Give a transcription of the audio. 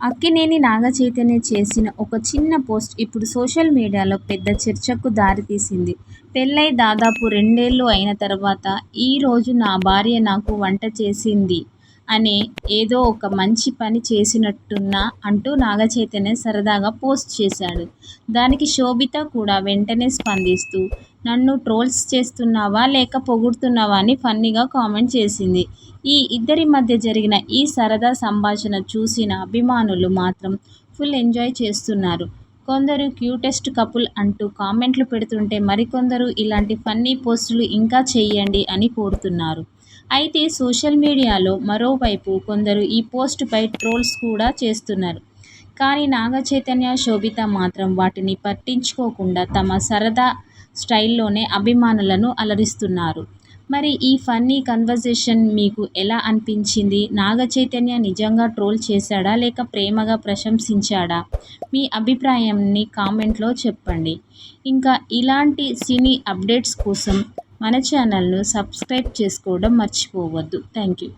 అక్కినేని నాగచైతన్య చేసిన ఒక చిన్న పోస్ట్ ఇప్పుడు సోషల్ మీడియాలో పెద్ద చర్చకు దారితీసింది. పెళ్లై దాదాపు 2 ఏళ్లు అయిన తర్వాత ఈరోజు నా భార్య నాకు వంట చేసింది అనే ఏదో ఒక మంచి పని చేసినట్టున్నా అంటూ నాగచైతన్య సరదాగా పోస్ట్ చేశాడు. దానికి శోభిత కూడా వెంటనే స్పందిస్తూ నన్ను ట్రోల్స్ చేస్తున్నావా లేక పొగుడుతున్నావా అని ఫన్నీగా కామెంట్ చేసింది. ఈ ఇద్దరి మధ్య జరిగిన ఈ సరదా సంభాషణ చూసిన అభిమానులు మాత్రం ఫుల్ ఎంజాయ్ చేస్తున్నారు. కొందరు క్యూటెస్ట్ కపుల్ అంటూ కామెంట్లు పెడుతుంటే మరికొందరు ఇలాంటి ఫన్నీ పోస్టులు ఇంకా చెయ్యండి అని కోరుతున్నారు. అయితే సోషల్ మీడియాలో మరోవైపు కొందరు ఈ పోస్టుపై ట్రోల్స్ కూడా చేస్తున్నారు. కానీ నాగచైతన్య, శోభిత మాత్రం వాటిని పట్టించుకోకుండా తమ సరదా స్టైల్లోనే అభిమానులను అలరిస్తున్నారు. మరి ఈ ఫన్నీ కన్వర్జేషన్ మీకు ఎలా అనిపించింది? నాగచైతన్య నిజంగా ట్రోల్ చేశాడా లేక ప్రేమగా ప్రశంసించాడా? మీ అభిప్రాయాన్ని కామెంట్లో చెప్పండి. ఇంకా ఇలాంటి సినీ అప్డేట్స్ కోసం మన ఛానల్ను సబ్స్క్రైబ్ చేసుకోవడం మర్చిపోవద్దు. Thank you.